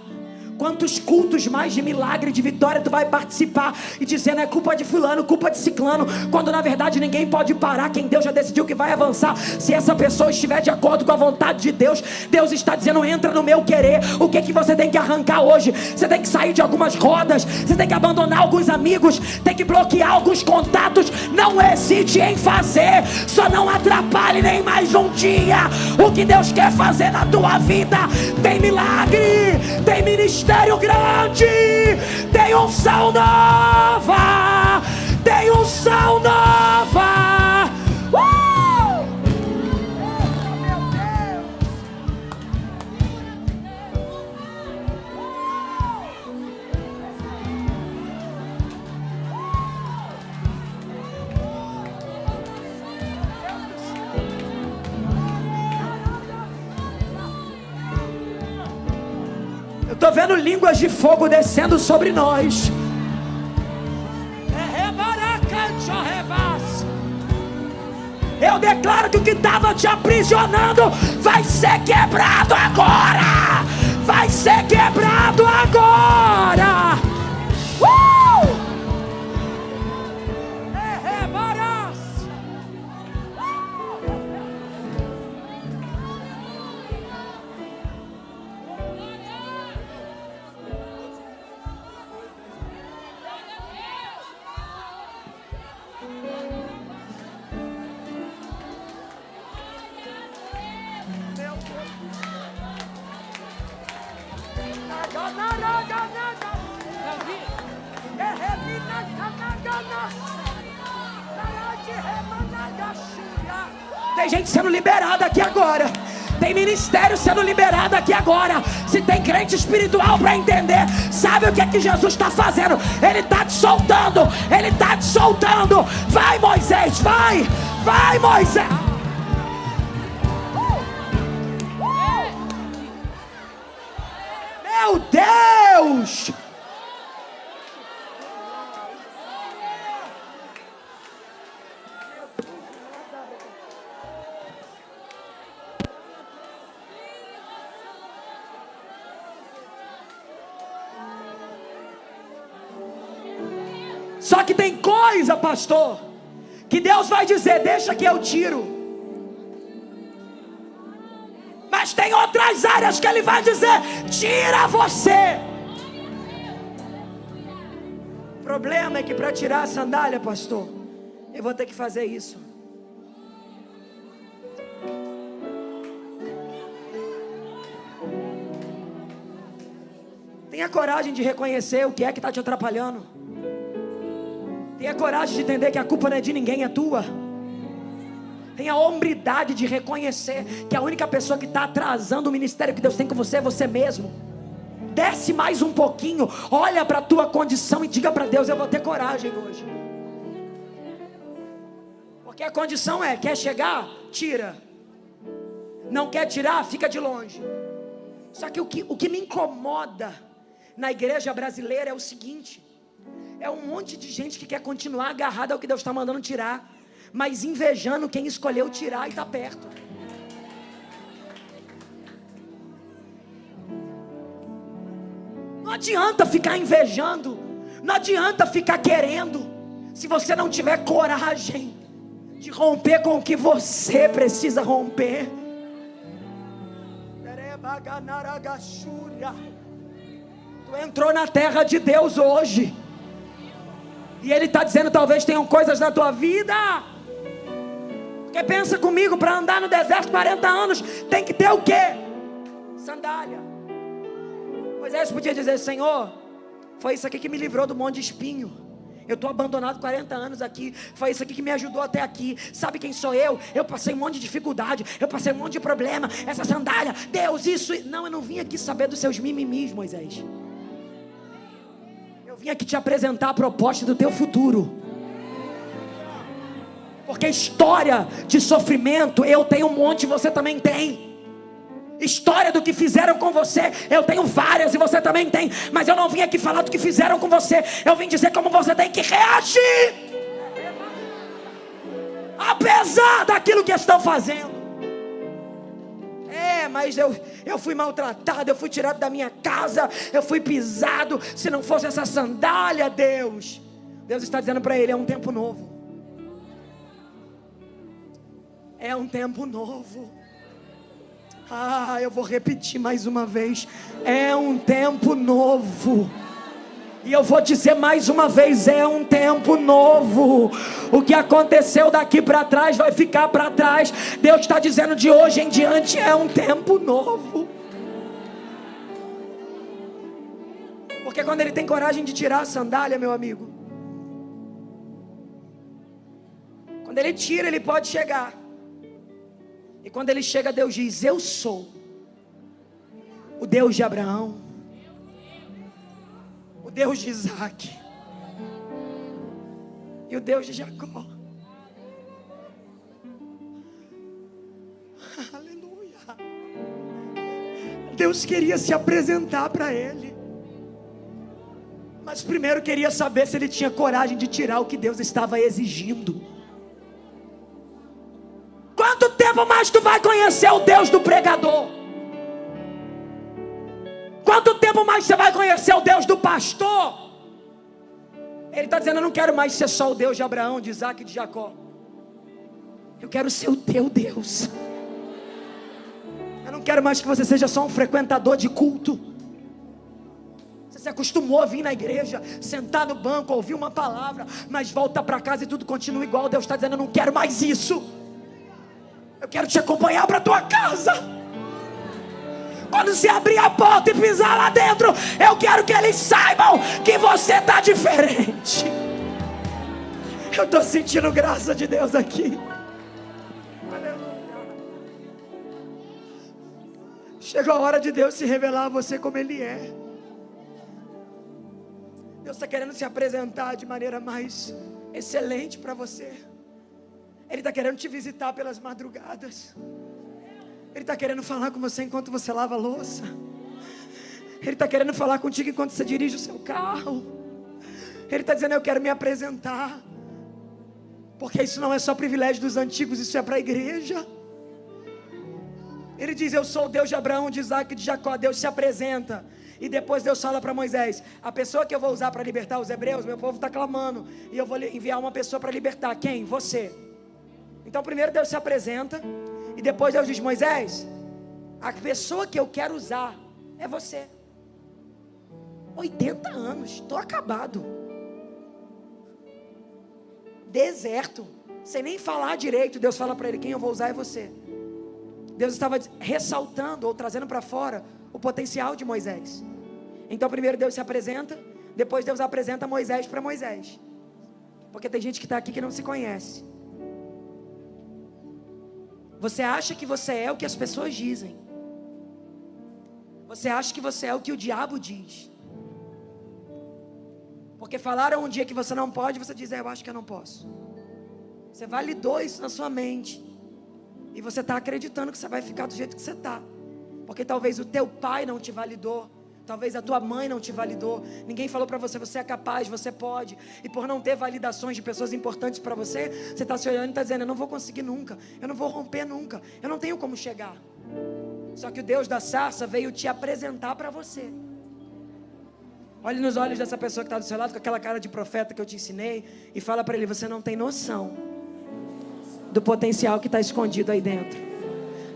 Quantos cultos mais de milagre, de vitória tu vai participar e dizendo é culpa de fulano, culpa de ciclano, quando na verdade ninguém pode parar quem Deus já decidiu que vai avançar. Se essa pessoa estiver de acordo com a vontade de Deus, Deus está dizendo, entra no meu querer. O que você tem que arrancar hoje? Você tem que sair de algumas rodas, você tem que abandonar alguns amigos, tem que bloquear alguns contatos. Não hesite em fazer, só não atrapalhe nem mais um dia o que Deus quer fazer na tua vida. Tem milagre, tem ministério grande, tem unção nova, tem unção nova. Meu Deus. Eu estou vendo línguas de fogo descendo sobre nós. Eu declaro que o que estava te aprisionando vai ser quebrado agora. Vai ser quebrado agora. Tem gente sendo liberada aqui agora. Tem ministério sendo liberado aqui agora. Se tem crente espiritual para entender, sabe o que é que Jesus está fazendo? Ele está te soltando. Ele está te soltando. Vai, Moisés, vai. Vai, Moisés. Meu Deus. Só que tem coisa, pastor, que Deus vai dizer: deixa que eu tiro. Mas tem outras áreas que Ele vai dizer: tira você. O problema é que para tirar a sandália, pastor, eu vou ter que fazer isso. Tenha coragem de reconhecer o que é que está te atrapalhando. Tenha coragem de entender que a culpa não é de ninguém, é tua. Tenha a hombridade de reconhecer que a única pessoa que está atrasando o ministério que Deus tem com você é você mesmo. Desce mais um pouquinho, olha para a tua condição e diga para Deus: eu vou ter coragem hoje. Porque a condição é: quer chegar? Tira. Não quer tirar? Fica de longe. Só que o que me incomoda na igreja brasileira é o seguinte: é um monte de gente que quer continuar agarrada ao que Deus está mandando tirar, mas invejando quem escolheu tirar e está perto. Não adianta ficar invejando, não adianta ficar querendo, se você não tiver coragem de romper com o que você precisa romper. Tu entrou na terra de Deus hoje, e Ele está dizendo: talvez tenham coisas na tua vida. Porque pensa comigo, para andar no deserto 40 anos, tem que ter o quê? Sandália. Moisés podia dizer: Senhor, foi isso aqui que me livrou do monte de espinho. Eu estou abandonado 40 anos aqui. Foi isso aqui que me ajudou até aqui. Sabe quem sou eu? Eu passei um monte de dificuldade, eu passei um monte de problema. Essa sandália, Deus, isso... Não, eu não vim aqui saber dos seus mimimis, Moisés. Eu vim aqui te apresentar a proposta do teu futuro. Porque história de sofrimento eu tenho um monte, você também tem. História do que fizeram com você eu tenho várias e você também tem. Mas eu não vim aqui falar do que fizeram com você. Eu vim dizer como você tem que reagir, apesar daquilo que estão fazendo. Mas eu fui maltratado, eu fui tirado da minha casa, eu fui pisado. Se não fosse essa sandália, Deus está dizendo para ele: é um tempo novo. É um tempo novo. Eu vou repetir mais uma vez: é um tempo novo. E eu vou dizer mais uma vez: é um tempo novo. O que aconteceu daqui para trás vai ficar para trás. Deus está dizendo: de hoje em diante é um tempo novo. Porque quando Ele tem coragem de tirar a sandália, meu amigo, quando Ele tira, Ele pode chegar. E quando Ele chega, Deus diz: eu sou o Deus de Abraão, o Deus de Isaac e o Deus de Jacó. Aleluia. Deus queria se apresentar para ele, mas primeiro queria saber se ele tinha coragem de tirar o que Deus estava exigindo. Quanto tempo mais tu vai conhecer o Deus do pregador? Quanto tempo mais você vai conhecer o Deus do pastor? Ele está dizendo: eu não quero mais ser só o Deus de Abraão, de Isaac e de Jacó. Eu quero ser o teu Deus. Eu não quero mais que você seja só um frequentador de culto. Você se acostumou a vir na igreja, sentar no banco, ouvir uma palavra, mas volta para casa e tudo continua igual. Deus está dizendo: eu não quero mais isso. Eu quero te acompanhar para a tua casa. Quando você abrir a porta e pisar lá dentro, eu quero que eles saibam que você está diferente. Eu estou sentindo graça de Deus aqui. Aleluia. Chegou a hora de Deus se revelar a você como Ele é. Deus está querendo se apresentar de maneira mais excelente para você. Ele está querendo te visitar pelas madrugadas. Ele está querendo falar com você enquanto você lava a louça. Ele está querendo falar contigo enquanto você dirige o seu carro. Ele está dizendo: eu quero me apresentar. Porque isso não é só privilégio dos antigos, isso é para a igreja. Ele diz: eu sou o Deus de Abraão, de Isaac e de Jacó. Deus se apresenta. E depois Deus fala para Moisés: a pessoa que eu vou usar para libertar os hebreus, meu povo está clamando, e eu vou enviar uma pessoa para libertar. Quem? Você. Então primeiro Deus se apresenta, e depois Deus diz: Moisés, a pessoa que eu quero usar é você. 80 anos, estou acabado, deserto, sem nem falar direito. Deus fala para ele: quem eu vou usar é você. Deus estava ressaltando ou trazendo para fora o potencial de Moisés. Então primeiro Deus se apresenta, depois Deus apresenta Moisés para Moisés. Porque tem gente que está aqui que não se conhece. Você acha que você é o que as pessoas dizem. Você acha que você é o que o diabo diz. Porque falaram um dia que você não pode, você diz: eu acho que eu não posso. Você validou isso na sua mente. E você está acreditando que você vai ficar do jeito que você está. Porque talvez o teu pai não te validou. Talvez a tua mãe não te validou. Ninguém falou para você: você é capaz, você pode. E por não ter validações de pessoas importantes para você, você está se olhando e está dizendo: eu não vou conseguir nunca. Eu não vou romper nunca. Eu não tenho como chegar. Só que o Deus da sarça veio te apresentar para você. Olhe nos olhos dessa pessoa que está do seu lado, com aquela cara de profeta que eu te ensinei, e fala para ele: você não tem noção do potencial que está escondido aí dentro.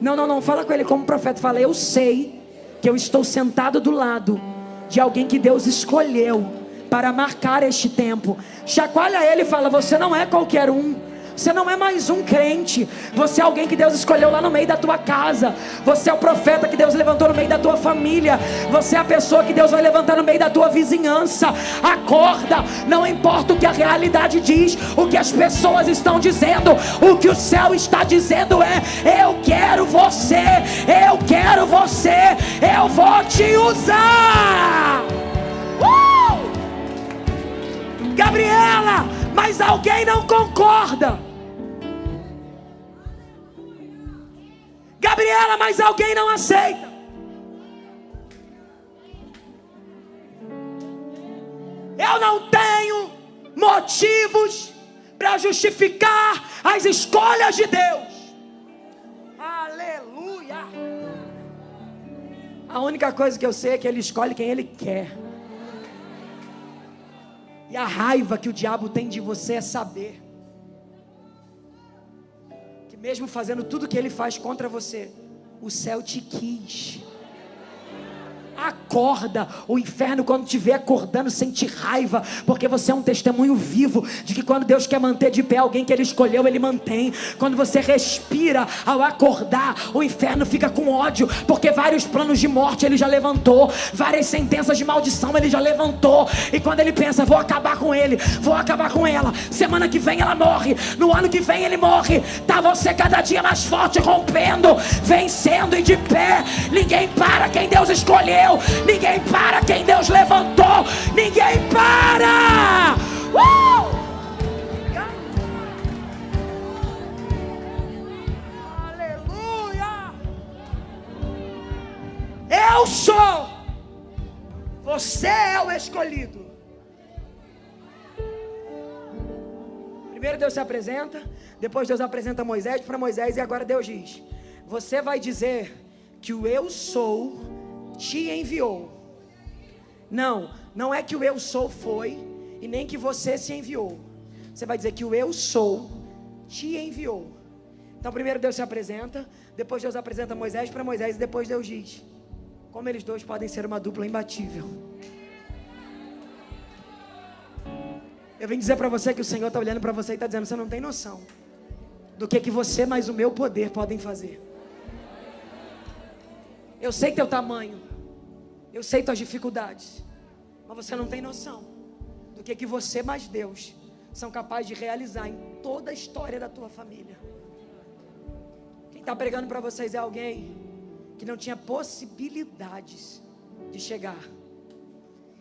Não, fala com ele como profeta. Fala: eu sei que eu estou sentado do lado de alguém que Deus escolheu para marcar este tempo. Chacoalha ele e fala: você não é qualquer um. Você não é mais um crente. Você é alguém que Deus escolheu lá no meio da tua casa. Você é o profeta que Deus levantou no meio da tua família. Você é a pessoa que Deus vai levantar no meio da tua vizinhança. Acorda. Não importa o que a realidade diz, o que as pessoas estão dizendo, o que o céu está dizendo é: eu quero você. Eu quero você. Eu vou te usar. Gabriela, mas alguém não concorda. Gabriela, mas alguém não aceita. Eu não tenho motivos para justificar as escolhas de Deus. Aleluia. A única coisa que eu sei é que Ele escolhe quem Ele quer. E a raiva que o diabo tem de você é saber que mesmo fazendo tudo que ele faz contra você, o céu te quis. Acorda. O inferno, quando te vê acordando, sente raiva, porque você é um testemunho vivo de que quando Deus quer manter de pé alguém que Ele escolheu, Ele mantém. Quando você respira ao acordar, o inferno fica com ódio, porque vários planos de morte Ele já levantou, várias sentenças de maldição Ele já levantou. E quando Ele pensa: vou acabar com ele, vou acabar com ela, semana que vem ela morre, no ano que vem ele morre, tá você cada dia mais forte, rompendo, vencendo e de pé. Ninguém para quem Deus escolheu. Ninguém para quem Deus levantou. Ninguém para. Aleluia. Eu sou. Você é o escolhido. Primeiro Deus se apresenta, depois Deus apresenta Moisés para Moisés, e agora Deus diz: você vai dizer que o eu sou te enviou. Não é que o eu sou foi, e nem que você se enviou. Você vai dizer que o eu sou te enviou. Então primeiro Deus se apresenta, depois Deus apresenta Moisés para Moisés, e depois Deus diz como eles dois podem ser uma dupla imbatível. Eu vim dizer para você que o Senhor está olhando para você e está dizendo: você não tem noção do que você mais o meu poder podem fazer. Eu sei teu tamanho, eu sei tuas dificuldades, mas você não tem noção do que você mais Deus são capazes de realizar em toda a história da tua família. Quem está pregando para vocês é alguém que não tinha possibilidades de chegar.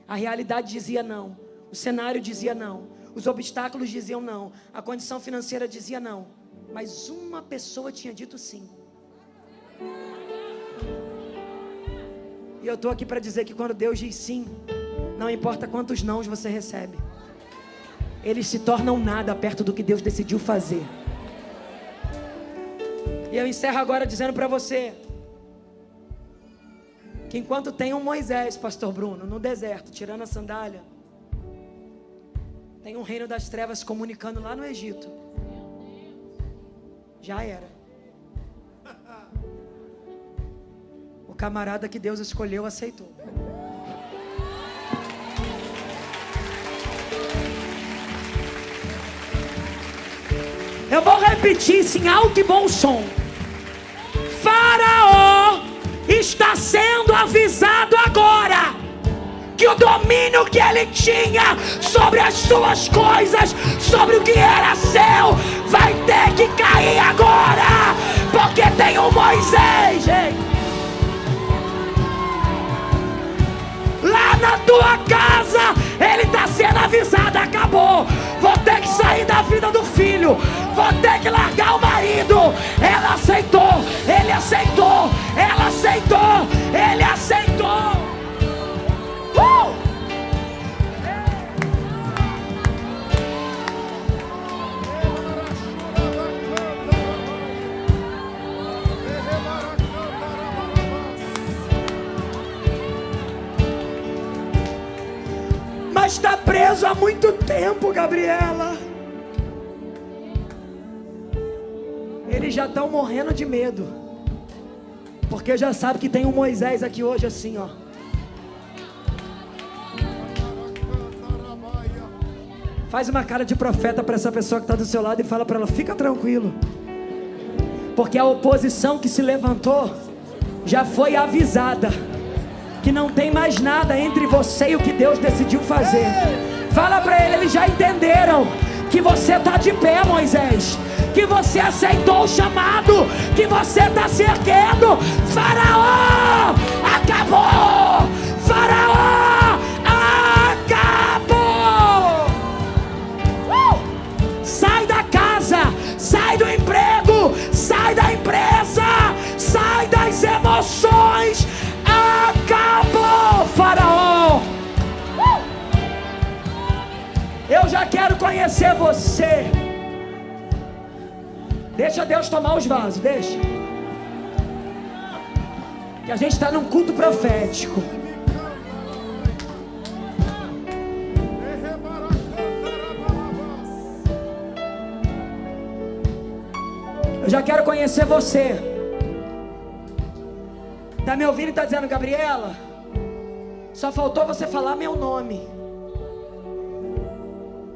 A realidade dizia não, o cenário dizia não, os obstáculos diziam não, a condição financeira dizia não, mas uma pessoa tinha dito sim. E eu estou aqui para dizer que quando Deus diz sim, não importa quantos nãos você recebe, eles se tornam nada perto do que Deus decidiu fazer. E eu encerro agora dizendo para você que enquanto tem um Moisés, pastor Bruno, no deserto, tirando a sandália, tem um reino das trevas comunicando lá no Egito. Já era. O camarada que Deus escolheu aceitou. Eu vou repetir isso em alto e bom som. Faraó está sendo avisado agora que o domínio que ele tinha sobre as suas coisas, sobre o que era seu, vai ter que cair agora, porque tem um Moisés, gente. Lá na tua casa, ele está sendo avisado, acabou. Vou ter que sair da vida do filho, vou ter que largar o marido. Ela aceitou, ele aceitou, ela aceitou, ele aceitou. Mas está preso há muito tempo, Gabriela. Eles já estão morrendo de medo, porque já sabe que tem um Moisés aqui hoje assim, ó. Faz uma cara de profeta para essa pessoa que está do seu lado e fala para ela: fica tranquilo, porque a oposição que se levantou já foi avisada que não tem mais nada entre você e o que Deus decidiu fazer. Fala para ele: eles já entenderam que você está de pé, Moisés, que você aceitou o chamado, que você está se erguendo. Faraó, acabou! Faraó, acabou! Sai da casa, sai do emprego, sai da empresa, sai das emoções. Acabou, Faraó! Eu já quero conhecer você. Deixa Deus tomar os vasos, deixa. Que a gente está num culto profético. Eu já quero conhecer você. Está me ouvindo e está dizendo: Gabriela, só faltou você falar meu nome.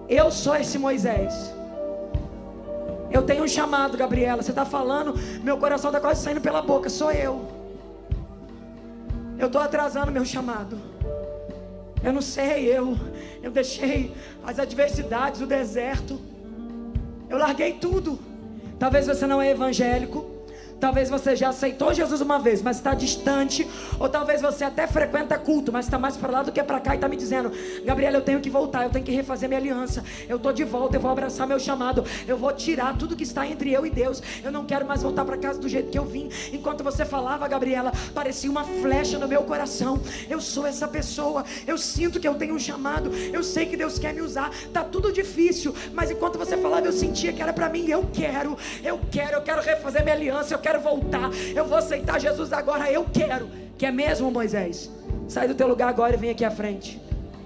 Eu sou esse Moisés. Eu tenho um chamado, Gabriela. Você está falando, meu coração está quase saindo pela boca. Sou eu. Eu estou atrasando meu chamado. Eu não sei, eu deixei as adversidades, o deserto. Eu larguei tudo. Talvez você não é evangélico. Talvez você já aceitou Jesus uma vez, mas está distante. Ou talvez você até frequenta culto, mas está mais para lá do que para cá e está me dizendo: Gabriela, eu tenho que voltar, eu tenho que refazer minha aliança. Eu estou de volta, eu vou abraçar meu chamado. Eu vou tirar tudo que está entre eu e Deus. Eu não quero mais voltar para casa do jeito que eu vim. Enquanto você falava, Gabriela, parecia uma flecha no meu coração. Eu sou essa pessoa. Eu sinto que eu tenho um chamado. Eu sei que Deus quer me usar. Está tudo difícil, mas enquanto você falava, eu sentia que era para mim. Eu quero refazer minha aliança. Eu quero voltar, eu vou aceitar Jesus agora, eu quero. Quer mesmo, Moisés? Sai do teu lugar agora e vem aqui à frente.